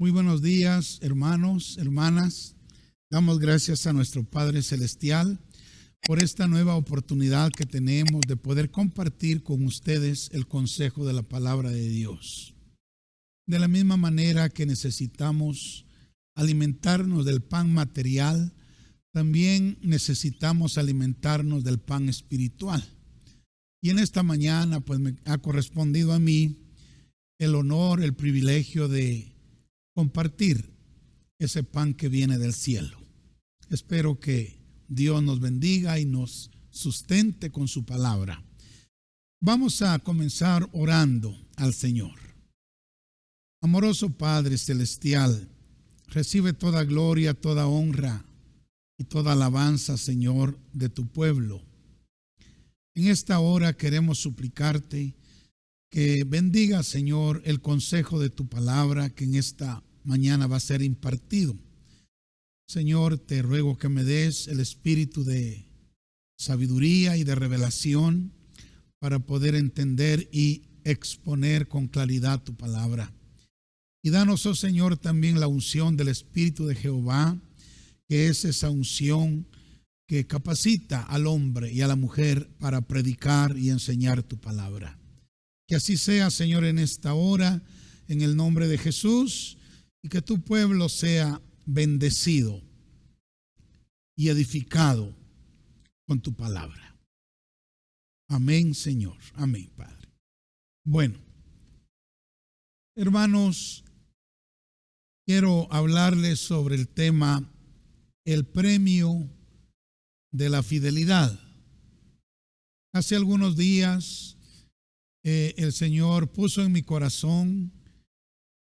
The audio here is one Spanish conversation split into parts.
Muy buenos días, hermanos, hermanas. Damos gracias a nuestro Padre Celestial por esta nueva oportunidad que tenemos de poder compartir con ustedes el consejo de la palabra de Dios. De la misma manera que necesitamos alimentarnos del pan material, también necesitamos alimentarnos del pan espiritual. Y en esta mañana pues me ha correspondido a mí el honor, el privilegio de compartir ese pan que viene del cielo. Espero que Dios nos bendiga y nos sustente con su palabra. Vamos a comenzar orando al Señor. Amoroso Padre Celestial, recibe toda gloria, toda honra y toda alabanza, Señor, de tu pueblo. En esta hora queremos suplicarte que bendiga, Señor, el consejo de tu palabra que en esta mañana va a ser impartido. Señor, te ruego que me des el espíritu de sabiduría y de revelación para poder entender y exponer con claridad tu palabra. Y danos, oh Señor, también la unción del Espíritu de Jehová, que es esa unción que capacita al hombre y a la mujer para predicar y enseñar tu palabra. Que así sea, Señor, en esta hora, en el nombre de Jesús, y que tu pueblo sea bendecido y edificado con tu palabra. Amén, Señor. Amén, Padre. Bueno, hermanos, quiero hablarles sobre el tema, el premio de la fidelidad. Hace algunos días el Señor puso en mi corazón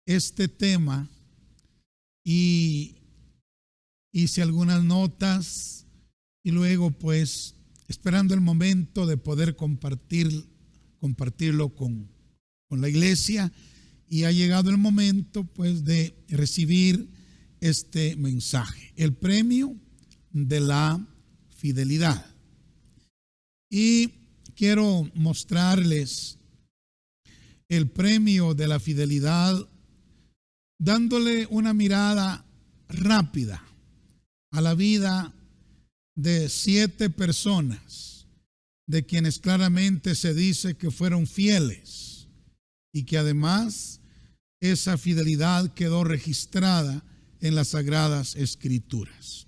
este tema y hice algunas notas y luego pues esperando el momento de poder compartirlo con la iglesia, y ha llegado el momento pues de recibir este mensaje, el premio de la fidelidad. Y quiero mostrarles el premio de la fidelidad dándole una mirada rápida a la vida de 7 personas, de quienes claramente se dice que fueron fieles y que además esa fidelidad quedó registrada en las Sagradas Escrituras.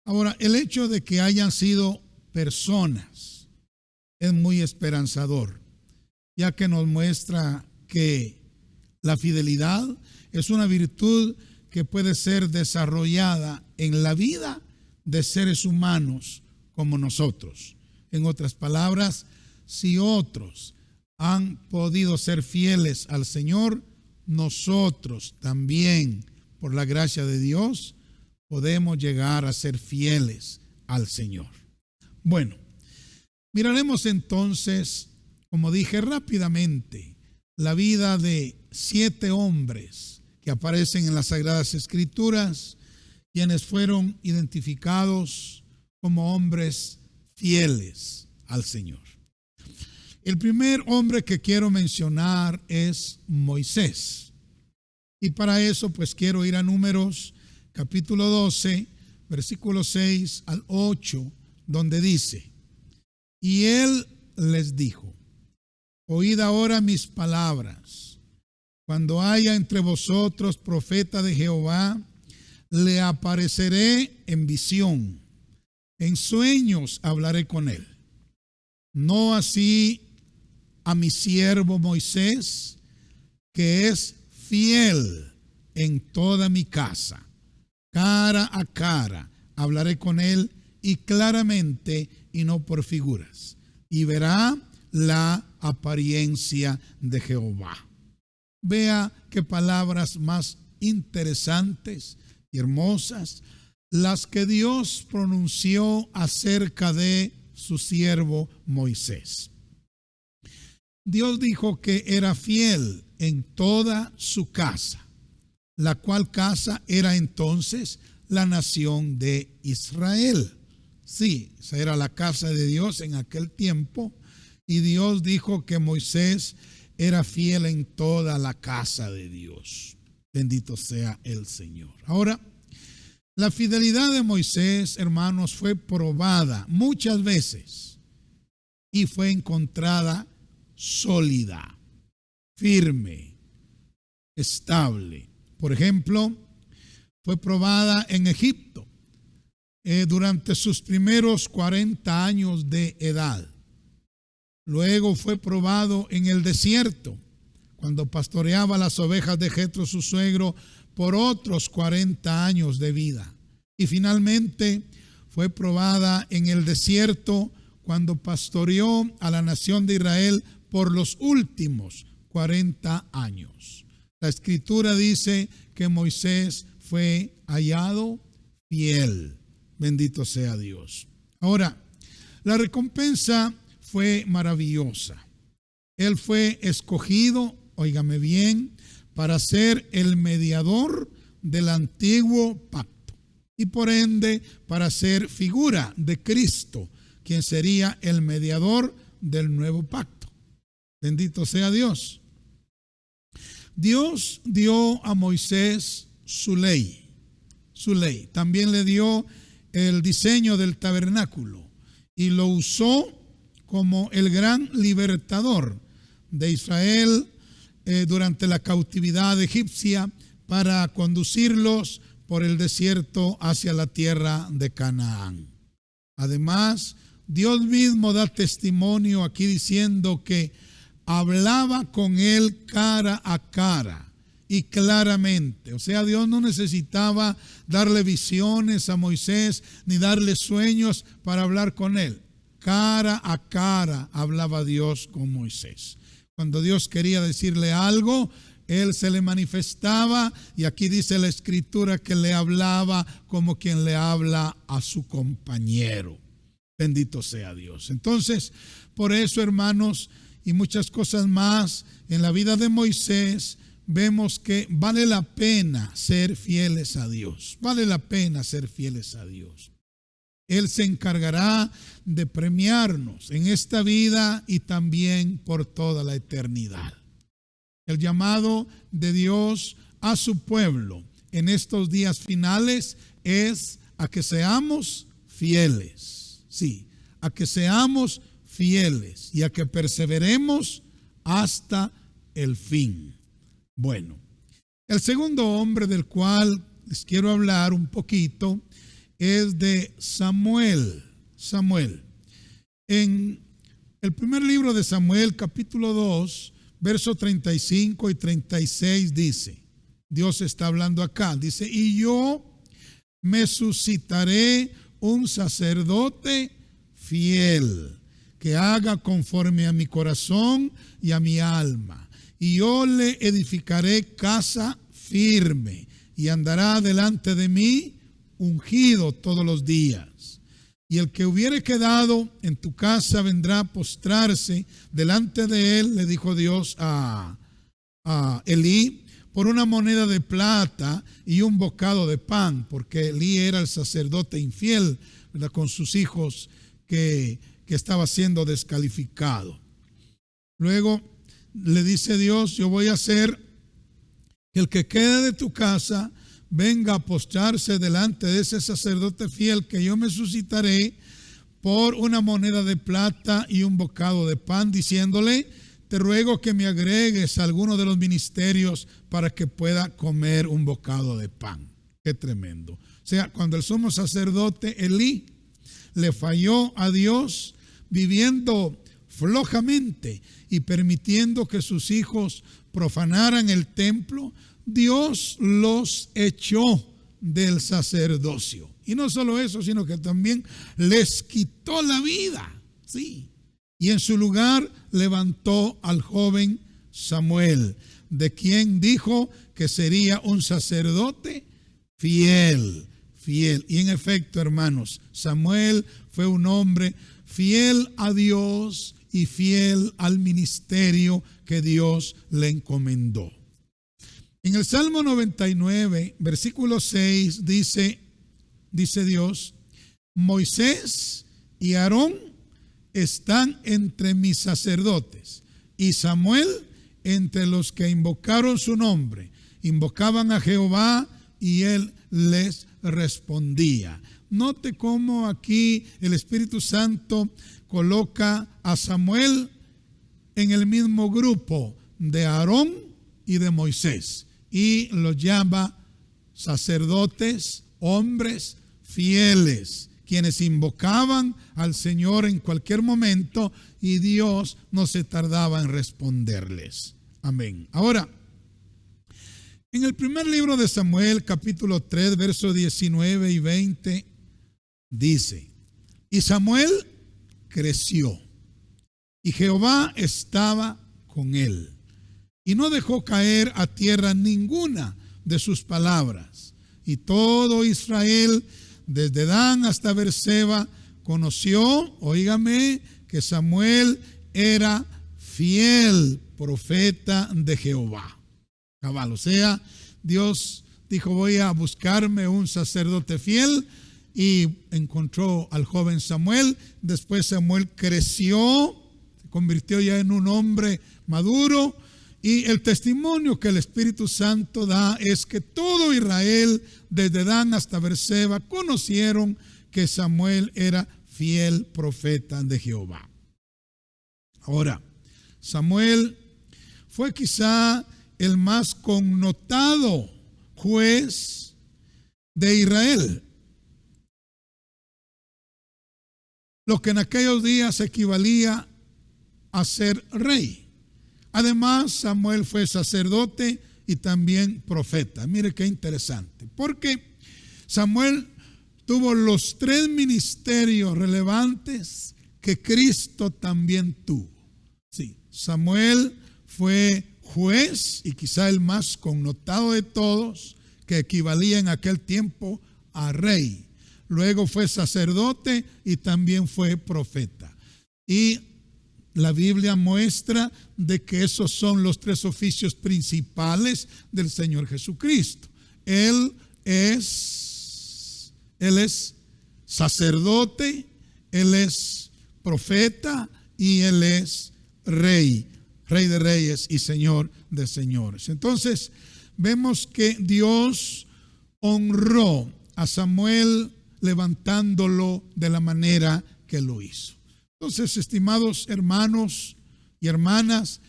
Ahora, el hecho de que hayan sido personas es muy esperanzador, ya que nos muestra que la fidelidad es una virtud que puede ser desarrollada en la vida de seres humanos como nosotros. En otras palabras, si otros han podido ser fieles al Señor, nosotros también, por la gracia de Dios, podemos llegar a ser fieles al Señor. Bueno, miraremos entonces, como dije rápidamente, la vida de 7 hombres que aparecen en las Sagradas Escrituras, quienes fueron identificados como hombres fieles al Señor. El primer hombre que quiero mencionar es Moisés. Y para eso pues quiero ir a Números capítulo 12, versículos 6 al 8, donde dice: y él les dijo: oíd ahora mis palabras. Cuando haya entre vosotros profeta de Jehová, le apareceré en visión, en sueños hablaré con él. No así a mi siervo Moisés, que es fiel en toda mi casa. Cara a cara hablaré con él, y claramente y no por figuras, y verá la apariencia de Jehová. Vea qué palabras más interesantes y hermosas las que Dios pronunció acerca de su siervo Moisés. Dios dijo que era fiel en toda su casa, la cual casa era entonces la nación de Israel. Sí, esa era la casa de Dios en aquel tiempo, y Dios dijo que Moisés era fiel en toda la casa de Dios. Bendito sea el Señor. Ahora, la fidelidad de Moisés, hermanos, fue probada muchas veces y fue encontrada sólida, firme, estable. Por ejemplo, fue probada en Egipto durante sus primeros 40 años de edad. Luego fue probado en el desierto, cuando pastoreaba las ovejas de Jetro, su suegro, por otros 40 años de vida. Y finalmente fue probada en el desierto cuando pastoreó a la nación de Israel por los últimos 40 años. La Escritura dice que Moisés fue hallado fiel. Bendito sea Dios. Ahora, la recompensa fue maravillosa. Él fue escogido, óigame bien, para ser el mediador del antiguo pacto y por ende para ser figura de Cristo, quien sería el mediador del nuevo pacto. Bendito sea Dios. Dios dio a Moisés su ley. También le dio el diseño del tabernáculo y lo usó como el gran libertador de Israel durante la cautividad egipcia para conducirlos por el desierto hacia la tierra de Canaán. Además, Dios mismo da testimonio aquí diciendo que hablaba con él cara a cara y claramente. O sea, Dios no necesitaba darle visiones a Moisés ni darle sueños para hablar con él. Cara a cara hablaba Dios con Moisés. Cuando Dios quería decirle algo, él se le manifestaba, y aquí dice la Escritura que le hablaba como quien le habla a su compañero. Bendito sea Dios. Entonces, por eso, hermanos, y muchas cosas más en la vida de Moisés, vemos que vale la pena ser fieles a Dios. Vale la pena ser fieles a Dios. Él se encargará de premiarnos en esta vida y también por toda la eternidad. El llamado de Dios a su pueblo en estos días finales es a que seamos fieles. Sí, a que seamos fieles y a que perseveremos hasta el fin. Bueno, el segundo hombre del cual les quiero hablar un poquito es de Samuel. En el primer libro de Samuel, capítulo 2, versos 35 y 36 dice, Dios está hablando acá, dice, y yo me suscitaré un sacerdote fiel, que haga conforme a mi corazón y a mi alma, y yo le edificaré casa firme, y andará delante de mí ungido todos los días. Y el que hubiere quedado en tu casa vendrá a postrarse delante de él, le dijo Dios a Elí, por una moneda de plata y un bocado de pan, porque Elí era el sacerdote infiel, ¿verdad?, con sus hijos que estaba siendo descalificado. Luego le dice Dios, yo voy a hacer que el que quede de tu casa venga a postrarse delante de ese sacerdote fiel que yo me suscitaré por una moneda de plata y un bocado de pan, diciéndole, te ruego que me agregues a alguno de los ministerios para que pueda comer un bocado de pan. Qué tremendo. O sea, cuando el sumo sacerdote Elí le falló a Dios, viviendo flojamente y permitiendo que sus hijos profanaran el templo, Dios los echó del sacerdocio. Y no solo eso, sino que también les quitó la vida. Sí. Y en su lugar levantó al joven Samuel, de quien dijo que sería un sacerdote fiel. Y en efecto, hermanos, Samuel fue un hombre fiel a Dios y fiel al ministerio que Dios le encomendó. En el Salmo 99, versículo 6, dice Dios, Moisés y Aarón están entre mis sacerdotes y Samuel entre los que invocaron su nombre, invocaban a Jehová y él les respondía. Note cómo aquí el Espíritu Santo coloca a Samuel en el mismo grupo de Aarón y de Moisés y los llama sacerdotes, hombres fieles, quienes invocaban al Señor en cualquier momento y Dios no se tardaba en responderles. Amén. Ahora, en el primer libro de Samuel, capítulo 3, versos 19 y 20, dice: y Samuel creció, y Jehová estaba con él, y no dejó caer a tierra ninguna de sus palabras. Y todo Israel, desde Dan hasta Beerseba, conoció, óigame, que Samuel era fiel profeta de Jehová. Cabal, o sea, Dios dijo: voy a buscarme un sacerdote fiel, y encontró al joven Samuel. Después Samuel creció, se convirtió ya en un hombre maduro, y el testimonio que el Espíritu Santo da es que todo Israel, desde Dan hasta Beerseba, conocieron que Samuel era fiel profeta de Jehová. Ahora, Samuel fue quizá el más connotado juez de Israel, lo que en aquellos días equivalía a ser rey. Además, Samuel fue sacerdote y también profeta. Mire qué interesante, porque Samuel tuvo los 3 ministerios relevantes que Cristo también tuvo. Sí, Samuel fue juez y quizá el más connotado de todos, que equivalía en aquel tiempo a rey. Luego fue sacerdote y también fue profeta. Y la Biblia muestra de que esos son los 3 oficios principales del Señor Jesucristo. Él es sacerdote, Él es profeta y Él es rey, Rey de reyes y Señor de señores. Entonces vemos que Dios honró a Samuel levantándolo de la manera que lo hizo. Entonces, estimados hermanos y hermanas,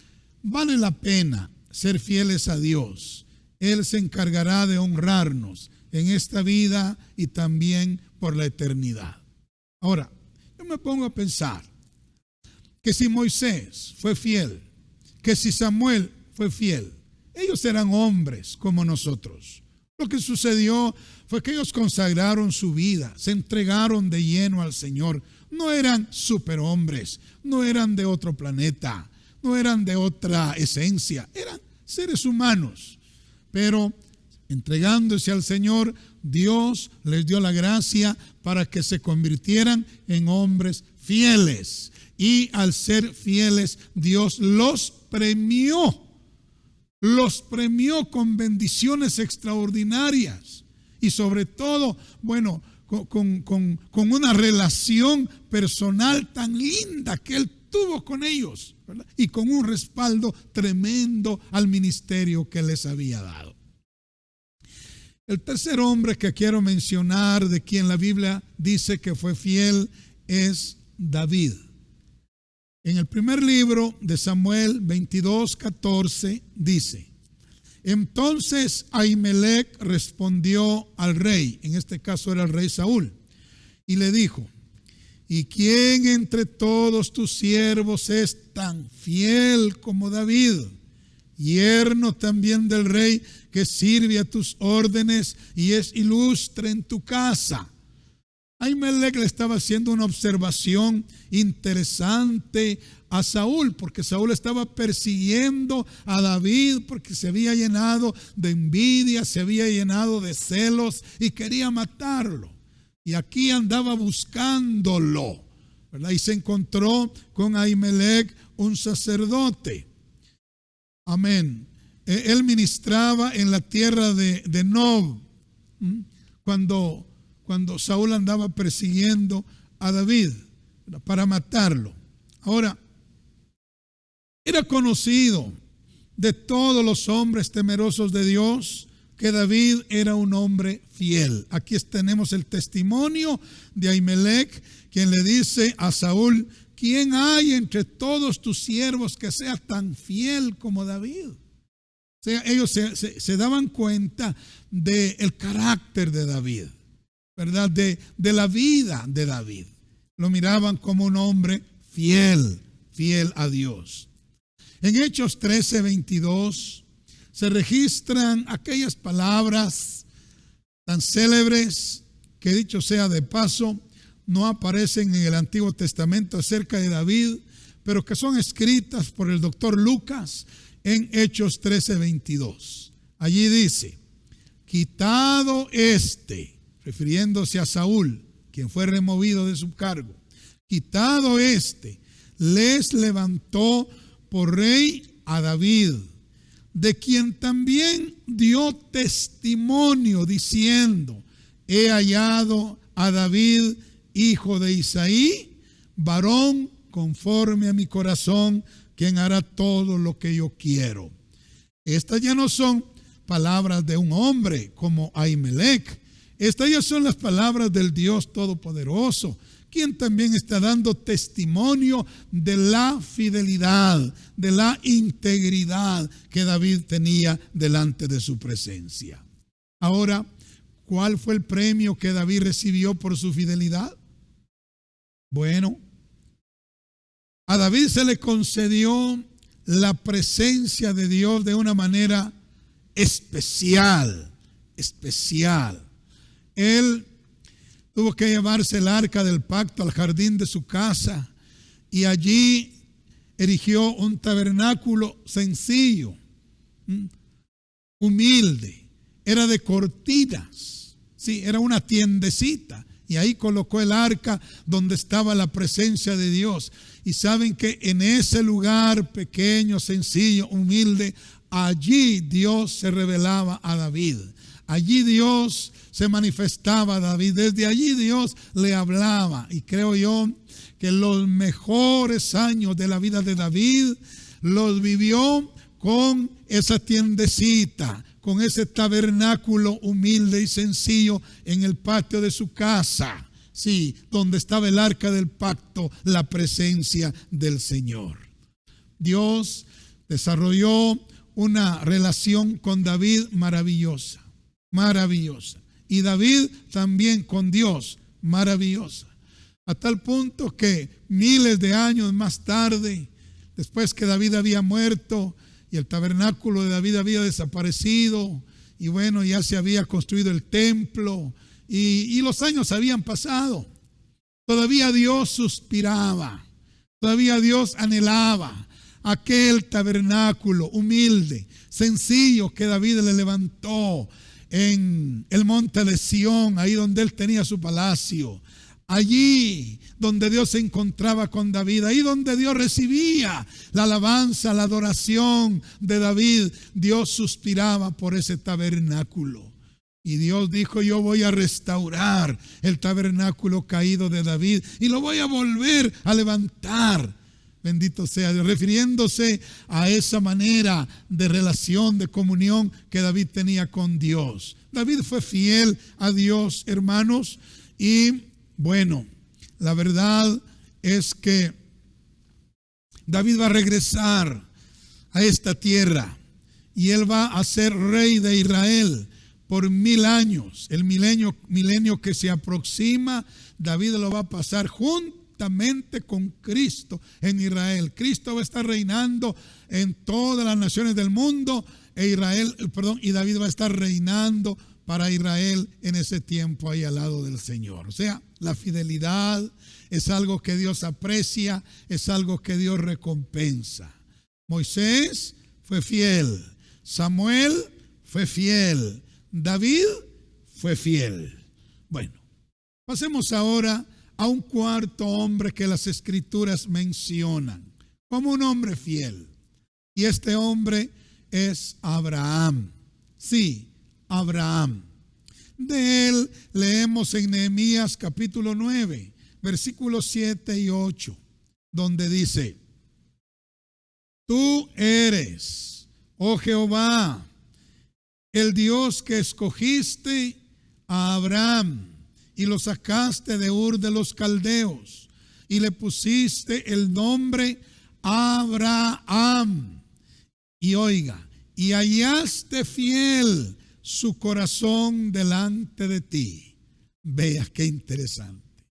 vale la pena ser fieles a Dios. Él se encargará de honrarnos en esta vida y también por la eternidad. Ahora, yo me pongo a pensar que si Moisés fue fiel, que si Samuel fue fiel, ellos eran hombres como nosotros. Lo que sucedió fue que ellos consagraron su vida, se entregaron de lleno al Señor. No eran superhombres, no eran de otro planeta, no eran de otra esencia, eran seres humanos. Pero entregándose al Señor, Dios les dio la gracia para que se convirtieran en hombres fieles. Y al ser fieles, Dios los premió con bendiciones extraordinarias. Y sobre todo, bueno, con una relación personal tan linda que Él tuvo con ellos, ¿verdad? Y con un respaldo tremendo al ministerio que les había dado. El tercer hombre que quiero mencionar, de quien la Biblia dice que fue fiel, es David. En el primer libro de Samuel 22:14 dice: entonces Ahimelech respondió al rey, en este caso era el rey Saúl, y le dijo: ¿y quién entre todos tus siervos es tan fiel como David, yerno también del rey, que sirve a tus órdenes y es ilustre en tu casa? Ahimelech le estaba haciendo una observación interesante a Saúl, porque Saúl estaba persiguiendo a David porque se había llenado de envidia, se había llenado de celos y quería matarlo. Y aquí andaba buscándolo, ¿verdad? Y se encontró con Ahimelech, un sacerdote. Amén. Él ministraba en la tierra de Nob, cuando Saúl andaba persiguiendo a David para matarlo. Ahora, era conocido de todos los hombres temerosos de Dios, que David era un hombre fiel. Aquí tenemos el testimonio de Ahimelech, quien le dice a Saúl: ¿quién hay entre todos tus siervos que sea tan fiel como David? O sea, ellos se daban cuenta del carácter de David, ¿verdad? De la vida de David. Lo miraban como un hombre fiel a Dios. En Hechos 13:22 se registran aquellas palabras tan célebres que, dicho sea de paso, no aparecen en el Antiguo Testamento acerca de David, pero que son escritas por el doctor Lucas en Hechos 13:22. Allí dice: quitado refiriéndose a Saúl, quien fue removido de su cargo, quitado les levantó por rey a David, de quien también dio testimonio diciendo: he hallado a David, hijo de Isaí, varón conforme a mi corazón, quien hará todo lo que yo quiero. Estas ya no son palabras de un hombre como Ahimelech. Estas ya son las palabras del Dios Todopoderoso, quien también está dando testimonio de la fidelidad, de la integridad que David tenía delante de su presencia. Ahora, ¿cuál fue el premio que David recibió por su fidelidad? Bueno, a David se le concedió la presencia de Dios de una manera especial. Él tuvo que llevarse el arca del pacto al jardín de su casa y allí erigió un tabernáculo sencillo, humilde. Era de cortinas, sí, era una tiendecita, y ahí colocó el arca donde estaba la presencia de Dios. Y saben que en ese lugar pequeño, sencillo, humilde, allí Dios se revelaba a David. Allí Dios se manifestaba a David. Desde allí Dios le hablaba. Y creo yo que los mejores años de la vida de David los vivió con esa tiendecita, con ese tabernáculo humilde y sencillo en el patio de su casa. Sí, donde estaba el arca del pacto, la presencia del Señor. Dios desarrolló una relación con David maravillosa. Y David también con Dios, maravillosa. A tal punto que miles de años más tarde, después que David había muerto y el tabernáculo de David había desaparecido, y bueno, ya se había construido el templo, y los años habían pasado, todavía Dios suspiraba, todavía Dios anhelaba aquel tabernáculo humilde, sencillo, que David le levantó en el monte de Sión, ahí donde él tenía su palacio. Allí donde Dios se encontraba con David, ahí donde Dios recibía la alabanza, la adoración de David, Dios suspiraba por ese tabernáculo. Y Dios dijo: yo voy a restaurar el tabernáculo caído de David y lo voy a volver a levantar. Bendito sea Dios, refiriéndose a esa manera de relación, de comunión que David tenía con Dios. David fue fiel a Dios, hermanos, y bueno, la verdad es que David va a regresar a esta tierra y él va a ser rey de Israel por 1000 años. El milenio que se aproxima, David lo va a pasar juntamente con Cristo en Israel. Cristo va a estar reinando en todas las naciones del mundo y David va a estar reinando para Israel en ese tiempo ahí al lado del Señor. O sea, la fidelidad es algo que Dios aprecia, es algo que Dios recompensa. Moisés fue fiel, Samuel fue fiel, David fue fiel. Bueno, pasemos ahora a un cuarto hombre que las Escrituras mencionan como un hombre fiel. Y este hombre es Abraham. Sí, Abraham. De él leemos en Nehemías capítulo 9, versículos 7 y 8, donde dice: tú eres oh Jehová, el Dios que escogiste a Abraham y lo sacaste de Ur de los Caldeos y le pusiste el nombre Abraham. Y oiga, y hallaste fiel su corazón delante de ti. Vea qué interesante.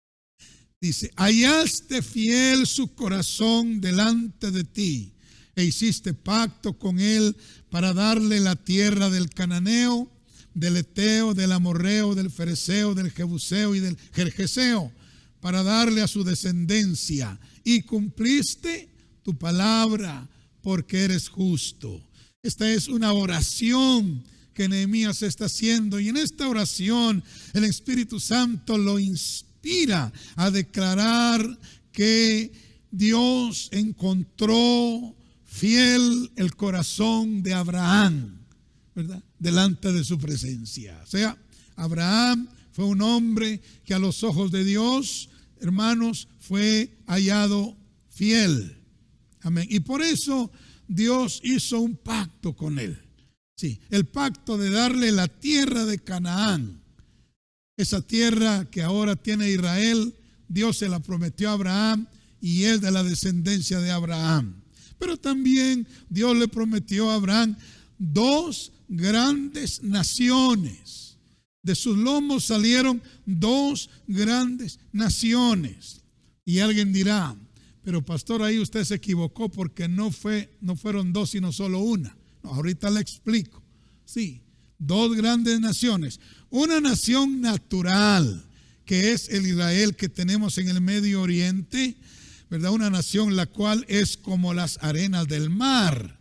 Dice, hallaste fiel su corazón delante de ti e hiciste pacto con él para darle la tierra del cananeo, del eteo, del amorreo, del fereceo, del jebuseo y del gergeseo, para darle a su descendencia, y cumpliste tu palabra porque eres justo. Esta es una oración que Nehemías está haciendo, y en esta oración el Espíritu Santo lo inspira a declarar que Dios encontró fiel el corazón de Abraham, ¿verdad?, delante de su presencia. O sea, Abraham fue un hombre que a los ojos de Dios, hermanos, fue hallado fiel. Amén. Y por eso Dios hizo un pacto con él. Sí, el pacto de darle la tierra de Canaán. Esa tierra que ahora tiene Israel, Dios se la prometió a Abraham y es de la descendencia de Abraham. Pero también Dios le prometió a Abraham dos grandes naciones. De sus lomos salieron dos grandes naciones. Y alguien dirá, pero pastor, ahí usted se equivocó porque no fueron dos sino solo una. No, ahorita le explico. Sí, dos grandes naciones. Una nación natural, que es el Israel que tenemos en el Medio Oriente, ¿verdad? Una nación la cual es como las arenas del mar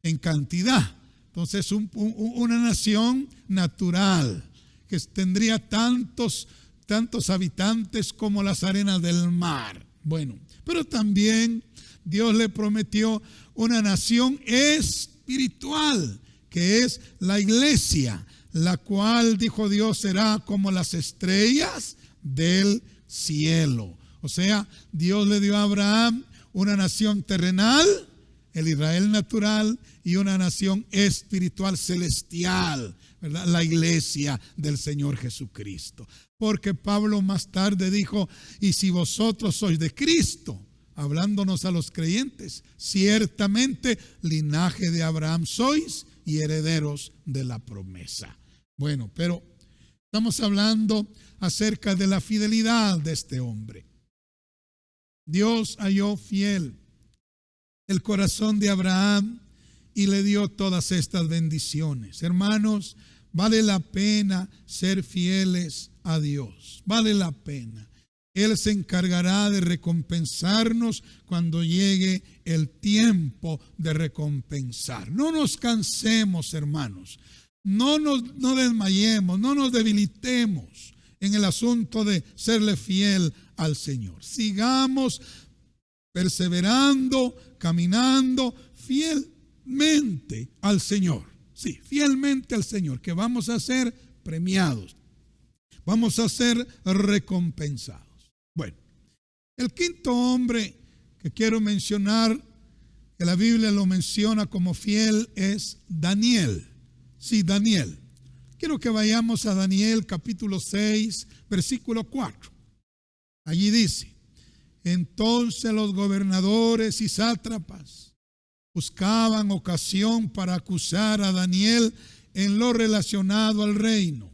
en cantidad. Entonces, una nación natural que tendría tantos habitantes como las arenas del mar. Bueno, pero también Dios le prometió una nación espiritual, que es la iglesia, la cual, dijo Dios, será como las estrellas del cielo. O sea, Dios le dio a Abraham una nación terrenal, el Israel natural, y una nación espiritual celestial, ¿verdad?, la iglesia del Señor Jesucristo. Porque Pablo más tarde dijo, y si vosotros sois de Cristo, hablándonos a los creyentes, ciertamente linaje de Abraham sois y herederos de la promesa. Bueno, pero estamos hablando acerca de la fidelidad de este hombre. Dios halló fiel el corazón de Abraham y le dio todas estas bendiciones. Hermanos, vale la pena ser fieles a Dios. Vale la pena. Él se encargará de recompensarnos cuando llegue el tiempo de recompensar. No nos cansemos, hermanos. No desmayemos, no nos debilitemos en el asunto de serle fiel al Señor. Sigamos perseverando, caminando fielmente al Señor. Sí, fielmente al Señor, que vamos a ser premiados. Vamos a ser recompensados. Bueno, el quinto hombre que quiero mencionar, que la Biblia lo menciona como fiel, es Daniel. Sí, Daniel. Quiero que vayamos a Daniel capítulo 6, versículo 4. Allí dice, entonces los gobernadores y sátrapas buscaban ocasión para acusar a Daniel en lo relacionado al reino,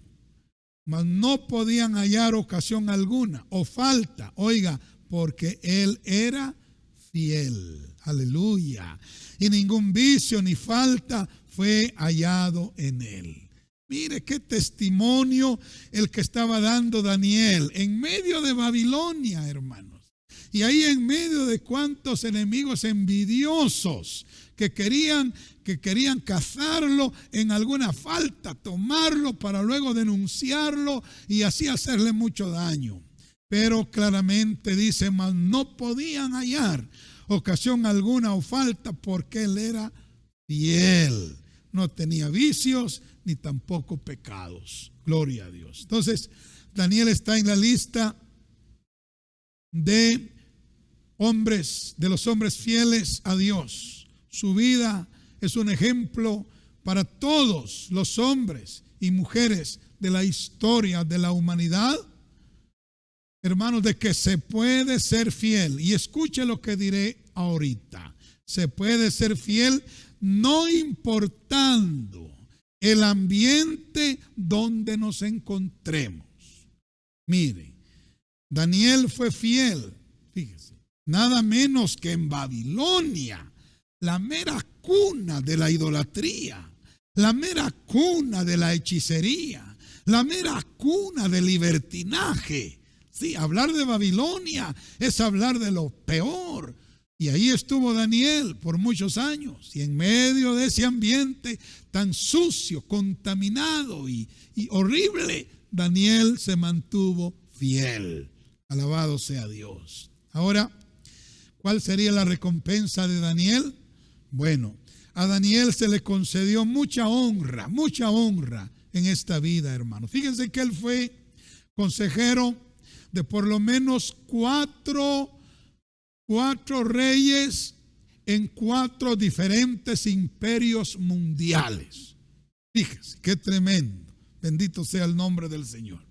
mas no podían hallar ocasión alguna o falta, oiga, porque él era fiel. Aleluya. Y ningún vicio ni falta fue hallado en él. Mire qué testimonio el que estaba dando Daniel en medio de Babilonia, hermanos. Y ahí en medio de cuantos enemigos envidiosos que querían cazarlo en alguna falta, tomarlo para luego denunciarlo y así hacerle mucho daño. Pero claramente dice, mas no podían hallar ocasión alguna o falta porque él era fiel. No tenía vicios ni tampoco pecados. Gloria a Dios. Entonces, Daniel está en la lista de los hombres fieles a Dios. Su vida es un ejemplo para todos los hombres y mujeres de la historia de la humanidad, hermanos, de que se puede ser fiel. Y escuche lo que diré ahorita. Se puede ser fiel no importando el ambiente donde nos encontremos. Mire, Daniel fue fiel, fíjese, nada menos que en Babilonia, la mera cuna de la idolatría, la mera cuna de la hechicería, la mera cuna del libertinaje. Sí, hablar de Babilonia es hablar de lo peor. Y ahí estuvo Daniel por muchos años. Y en medio de ese ambiente tan sucio, contaminado y horrible, Daniel se mantuvo fiel. Alabado sea Dios. Ahora, ¿cuál sería la recompensa de Daniel? Bueno, a Daniel se le concedió mucha honra en esta vida, hermano. Fíjense que él fue consejero de por lo menos cuatro reyes en 4 diferentes imperios mundiales. Fíjense, qué tremendo. Bendito sea el nombre del Señor.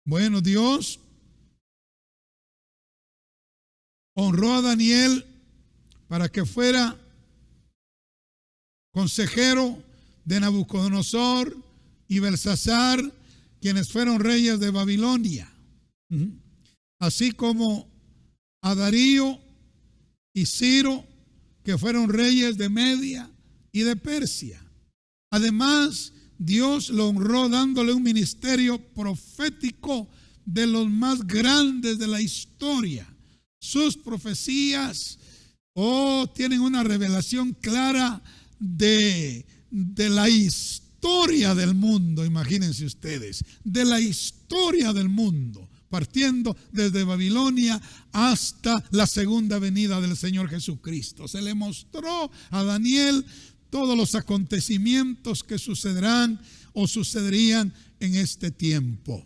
Bueno, Dios honró a Daniel para que fuera consejero de Nabucodonosor y Belsasar, quienes fueron reyes de Babilonia, así como a Darío y Ciro, que fueron reyes de Media y de Persia. Además, Dios lo honró dándole un ministerio profético de los más grandes de la historia. Sus profecías tienen una revelación clara de la historia del mundo. Imagínense ustedes, de la historia del mundo, partiendo desde Babilonia hasta la segunda venida del Señor Jesucristo. Se le mostró a Daniel todos los acontecimientos que sucederán o sucederían en este tiempo.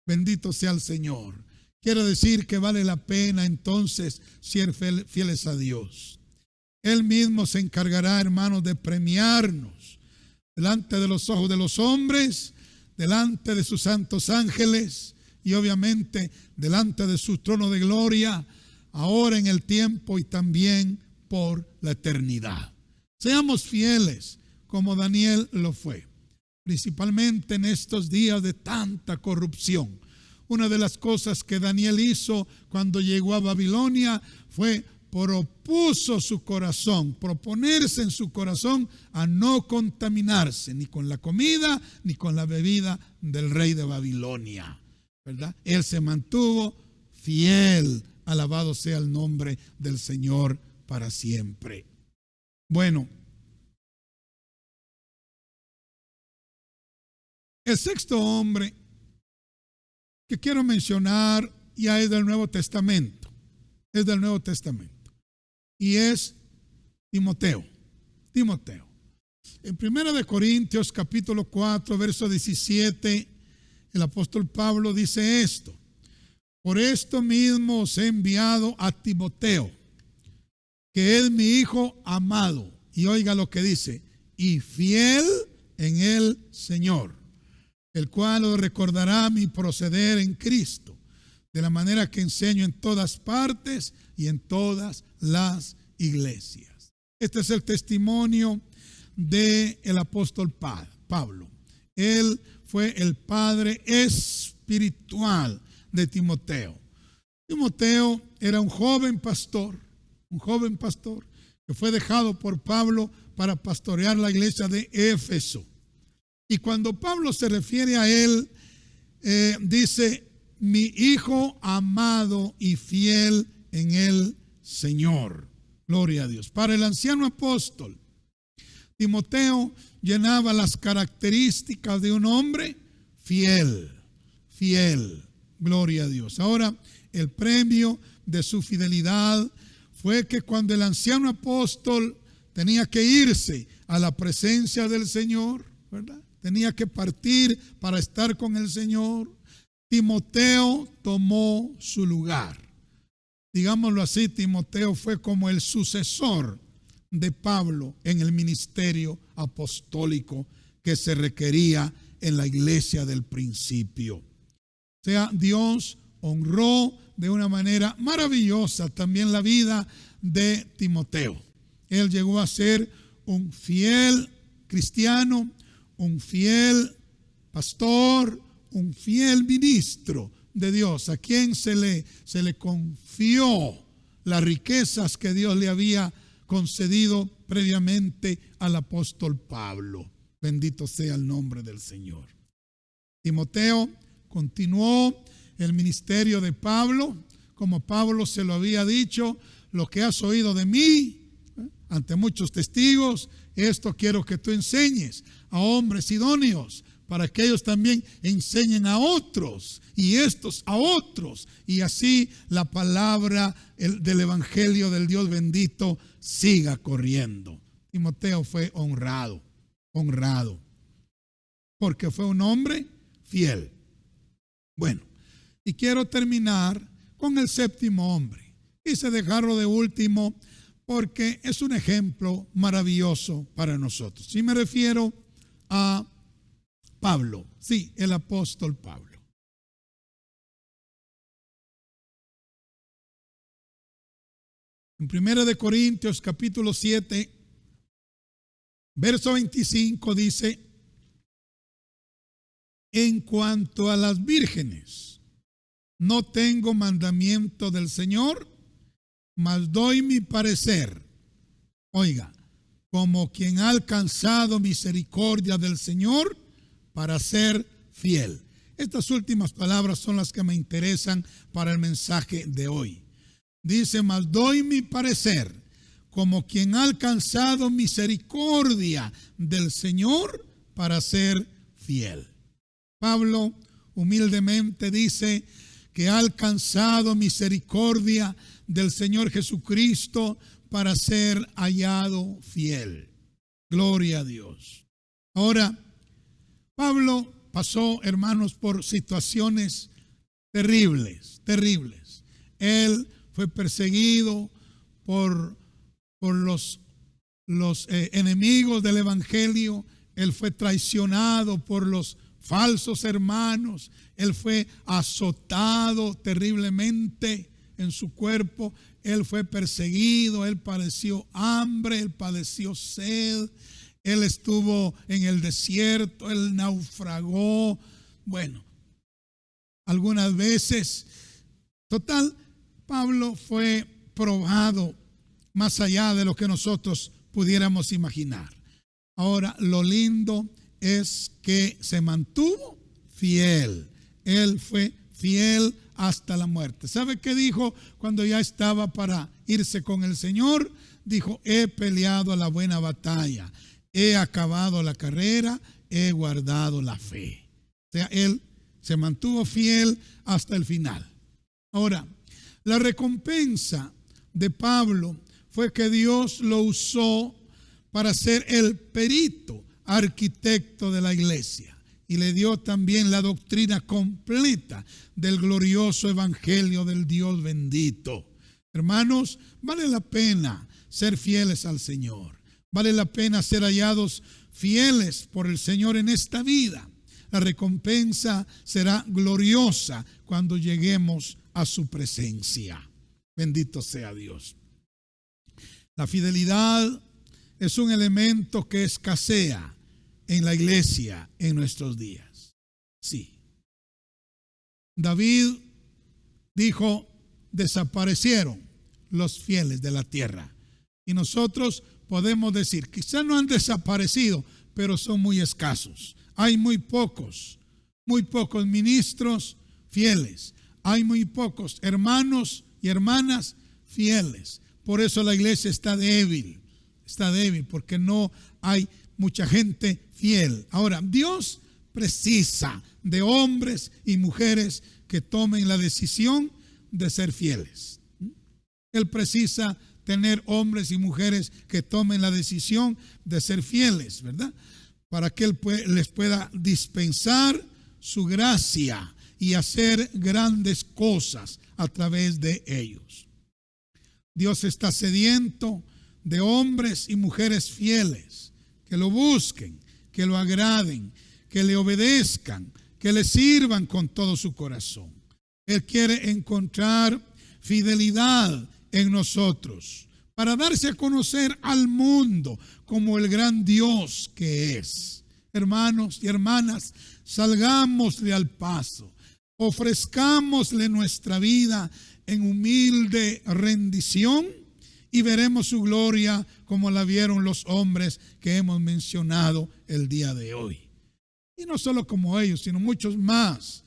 Bendito sea el Señor. Quiero decir que vale la pena entonces ser fieles a Dios. Él mismo se encargará, hermanos, de premiarnos delante de los ojos de los hombres, delante de sus santos ángeles y obviamente delante de su trono de gloria, ahora en el tiempo y también por la eternidad. Seamos fieles como Daniel lo fue, principalmente en estos días de tanta corrupción. Una de las cosas que Daniel hizo cuando llegó a Babilonia fue propuso su corazón, proponerse en su corazón a no contaminarse ni con la comida ni con la bebida del rey de Babilonia, ¿verdad? Él se mantuvo fiel, alabado sea el nombre del Señor para siempre. Bueno, el sexto hombre que quiero mencionar ya es del Nuevo Testamento, y es Timoteo. En 1 Corintios capítulo 4, verso 17, el apóstol Pablo dice esto: por esto mismo os he enviado a Timoteo, que es mi hijo amado, y oiga lo que dice, y fiel en el Señor, el cual os recordará mi proceder en Cristo, de la manera que enseño en todas partes y en todas las iglesias. Este es el testimonio del apóstol Pablo. Él fue el padre espiritual de Timoteo. Timoteo era un joven pastor que fue dejado por Pablo para pastorear la iglesia de Éfeso. Y cuando Pablo se refiere a él, dice, mi hijo amado y fiel en el Señor. Gloria a Dios. Para el anciano apóstol, Timoteo llenaba las características de un hombre fiel. Gloria a Dios. Ahora, el premio de su fidelidad fue que cuando el anciano apóstol tenía que irse a la presencia del Señor, ¿verdad? Tenía que partir para estar con el Señor, Timoteo tomó su lugar. Digámoslo así, Timoteo fue como el sucesor de Pablo en el ministerio apostólico que se requería en la iglesia del principio. O sea, Dios honró de una manera maravillosa también la vida de Timoteo. Él llegó a ser un fiel cristiano, un fiel pastor, un fiel ministro de Dios, a quien se le confió las riquezas que Dios le había concedido previamente al apóstol Pablo. Bendito sea el nombre del Señor. Timoteo continuó el ministerio de Pablo, como Pablo se lo había dicho: lo que has oído de mí ante muchos testigos, esto quiero que tú enseñes a hombres idóneos, para que ellos también enseñen a otros, y estos a otros, y así la palabra del evangelio del Dios bendito siga corriendo. Timoteo fue honrado, porque fue un hombre fiel. Bueno, y quiero terminar con el séptimo hombre. Quise dejarlo de último porque es un ejemplo maravilloso para nosotros. Y me refiero a Pablo, sí, el apóstol Pablo. En 1 Corintios capítulo 7, verso 25 dice: en cuanto a las vírgenes, no tengo mandamiento del Señor, mas doy mi parecer. Oiga, como quien ha alcanzado misericordia del Señor para ser fiel. Estas últimas palabras son las que me interesan para el mensaje de hoy. Dice: mas doy mi parecer, como quien ha alcanzado misericordia del Señor para ser fiel. Pablo humildemente dice que ha alcanzado misericordia del Señor Jesucristo para ser hallado fiel. Gloria a Dios. Ahora, Pablo pasó, hermanos, por situaciones terribles. Él fue perseguido por los enemigos del evangelio. Él fue traicionado por los falsos hermanos. Él fue azotado terriblemente en su cuerpo. Él fue perseguido. Él padeció hambre. Él padeció sed. Él estuvo en el desierto. Él naufragó. Bueno, algunas veces. Total, Pablo fue probado más allá de lo que nosotros pudiéramos imaginar. Ahora, lo lindo es que se mantuvo fiel. Él fue fiel hasta la muerte. ¿Sabe qué dijo cuando ya estaba para irse con el Señor? Dijo: he peleado la buena batalla, he acabado la carrera, he guardado la fe. O sea, él se mantuvo fiel hasta el final. Ahora, la recompensa de Pablo fue que Dios lo usó para ser el perito arquitecto de la iglesia, y le dio también la doctrina completa del glorioso evangelio del Dios bendito. Hermanos, vale la pena ser fieles al Señor. Vale la pena ser hallados fieles por el Señor en esta vida. La recompensa será gloriosa cuando lleguemos a su presencia. Bendito sea Dios. La fidelidad es un elemento que escasea en la iglesia en nuestros días. Sí. David dijo: desaparecieron los fieles de la tierra. Y nosotros podemos decir, quizás no han desaparecido, pero son muy escasos. Hay muy pocos ministros fieles. Hay muy pocos hermanos y hermanas fieles. Por eso la iglesia está débil, porque no hay mucha gente fiel. Ahora, Dios precisa de hombres y mujeres que tomen la decisión de ser fieles. Él precisa tener hombres y mujeres que tomen la decisión de ser fieles, ¿verdad? Para que Él les pueda dispensar su gracia y hacer grandes cosas a través de ellos. Dios está sediento de hombres y mujeres fieles, que lo busquen, que lo agraden, que le obedezcan, que le sirvan con todo su corazón. Él quiere encontrar fidelidad en nosotros para darse a conocer al mundo como el gran Dios que es. Hermanos y hermanas, salgámosle al paso, ofrezcámosle nuestra vida en humilde rendición y veremos su gloria como la vieron los hombres que hemos mencionado el día de hoy. Y no solo como ellos, sino muchos más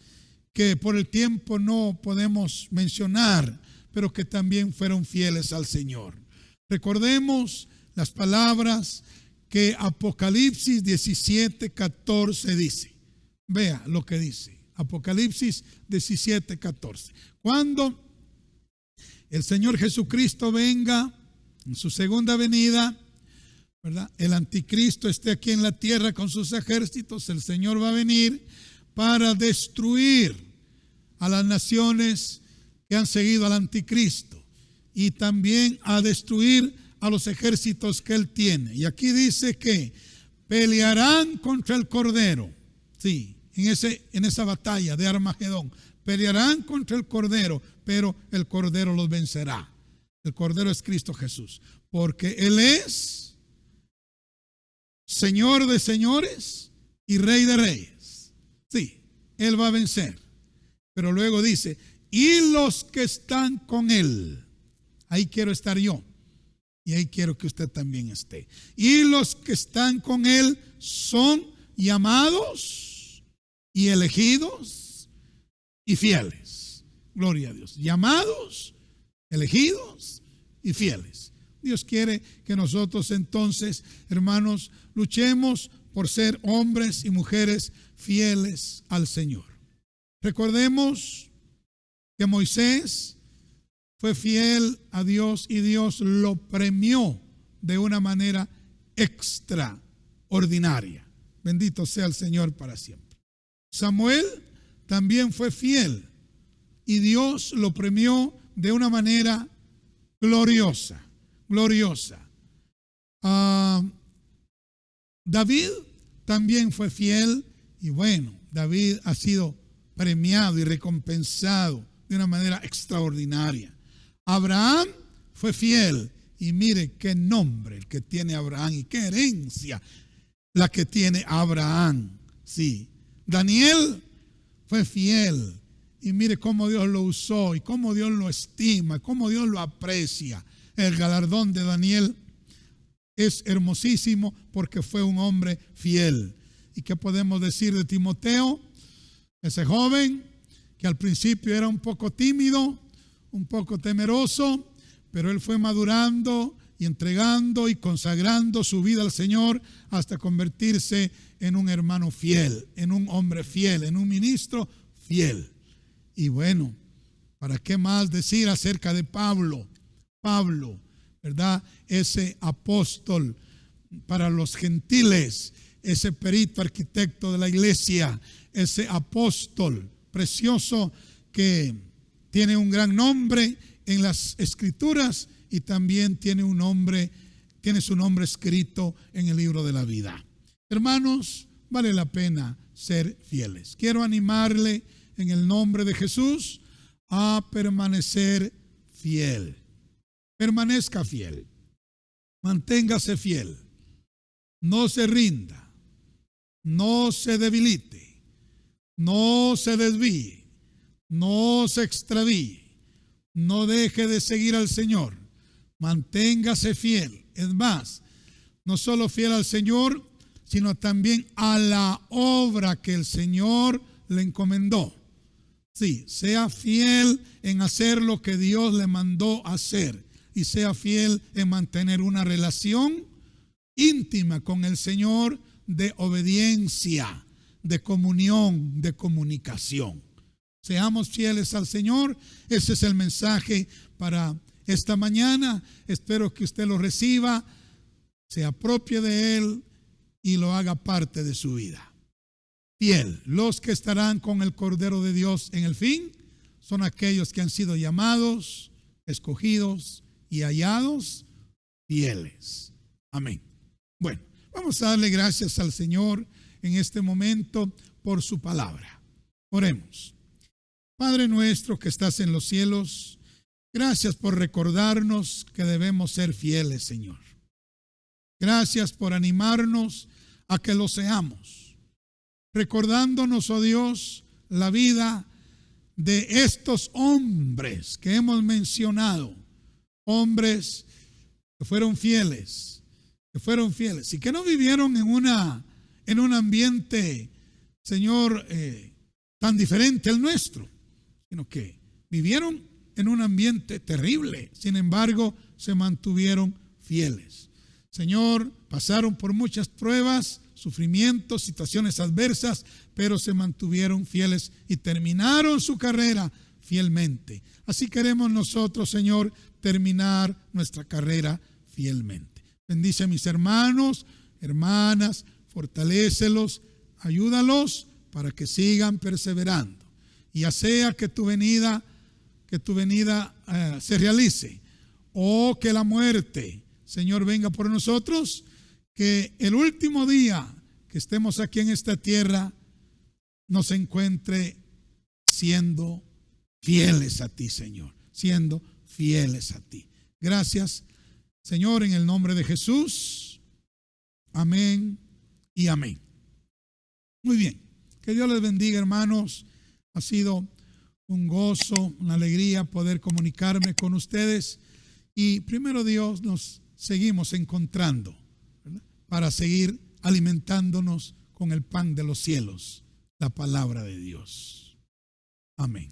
que por el tiempo no podemos mencionar, pero que también fueron fieles al Señor. Recordemos las palabras que Apocalipsis 17:14 dice. Vea lo que dice Apocalipsis 17:14. Cuando el Señor Jesucristo venga en su segunda venida, ¿verdad? El anticristo esté aquí en la tierra con sus ejércitos, el Señor va a venir para destruir a las naciones que han seguido al anticristo y también a destruir a los ejércitos que él tiene. Y aquí dice que pelearán contra el Cordero. Sí, en esa batalla de Armagedón, pelearán contra el Cordero, pero el Cordero los vencerá. El Cordero es Cristo Jesús, porque Él es Señor de señores y Rey de reyes. Sí, Él va a vencer. Pero luego dice, y los que están con Él. Ahí quiero estar yo. Y ahí quiero que usted también esté. Y los que están con Él son llamados y elegidos y fieles. Gloria a Dios. Llamados, elegidos y fieles. Dios quiere que nosotros entonces, hermanos, luchemos por ser hombres y mujeres fieles al Señor. Recordemos que Moisés fue fiel a Dios y Dios lo premió de una manera extraordinaria. Bendito sea el Señor para siempre. Samuel también fue fiel y Dios lo premió de una manera gloriosa. David también fue fiel y bueno, David ha sido premiado y recompensado de una manera extraordinaria. Abraham fue fiel y mire qué nombre el que tiene Abraham y qué herencia la que tiene Abraham. Sí, Daniel fue fiel y mire cómo Dios lo usó y cómo Dios lo estima, cómo Dios lo aprecia. El galardón de Daniel es hermosísimo porque fue un hombre fiel. ¿Y qué podemos decir de Timoteo? Ese joven que al principio era un poco tímido, un poco temeroso, pero él fue madurando y entregando y consagrando su vida al Señor hasta convertirse en un hermano fiel, en un hombre fiel, en un ministro fiel. Y bueno, ¿para qué más decir acerca de Pablo? Pablo, ¿verdad? Ese apóstol para los gentiles, ese perito arquitecto de la iglesia, ese apóstol precioso que tiene un gran nombre en las escrituras y también tiene su nombre escrito en el libro de la vida. Hermanos, vale la pena ser fieles. Quiero animarle en el nombre de Jesús a permanecer fiel. Permanezca fiel. Manténgase fiel. No se rinda. No se debilite. No se desvíe. No se extravíe. No deje de seguir al Señor. Manténgase fiel. Es más, no solo fiel al Señor, sino también a la obra que el Señor le encomendó. Sí, sea fiel en hacer lo que Dios le mandó hacer y sea fiel en mantener una relación íntima con el Señor de obediencia, de comunión, de comunicación. Seamos fieles al Señor. Ese es el mensaje para esta mañana. Espero que usted lo reciba, se apropie de él y lo haga parte de su vida. Fiel. Los que estarán con el Cordero de Dios en el fin son aquellos que han sido llamados, escogidos y hallados fieles. Amén. Bueno, vamos a darle gracias al Señor en este momento por su palabra. Oremos. Padre nuestro que estás en los cielos, gracias por recordarnos que debemos ser fieles, Señor. Gracias por animarnos a que lo seamos, recordándonos, oh Dios, la vida de estos hombres que hemos mencionado, hombres que fueron fieles y que no vivieron en un ambiente, Señor, tan diferente al nuestro, sino que vivieron en un ambiente terrible. Sin embargo, se mantuvieron fieles. Señor, pasaron por muchas pruebas, sufrimientos, situaciones adversas, pero se mantuvieron fieles y terminaron su carrera fielmente. Así queremos nosotros, Señor, terminar nuestra carrera fielmente. Bendice a mis hermanos, hermanas, fortalécelos, ayúdalos para que sigan perseverando. Y ya sea que tu venida se realice o que la muerte, Señor, venga por nosotros, que el último día que estemos aquí en esta tierra nos encuentre siendo fieles a ti, Señor, siendo fieles a ti. Gracias, Señor, en el nombre de Jesús. Amén y amén. Muy bien, que Dios les bendiga, hermanos. Ha sido un gozo, una alegría poder comunicarme con ustedes y primero Dios nos seguimos encontrando, ¿verdad?, para seguir alimentándonos con el pan de los cielos, la palabra de Dios. Amén.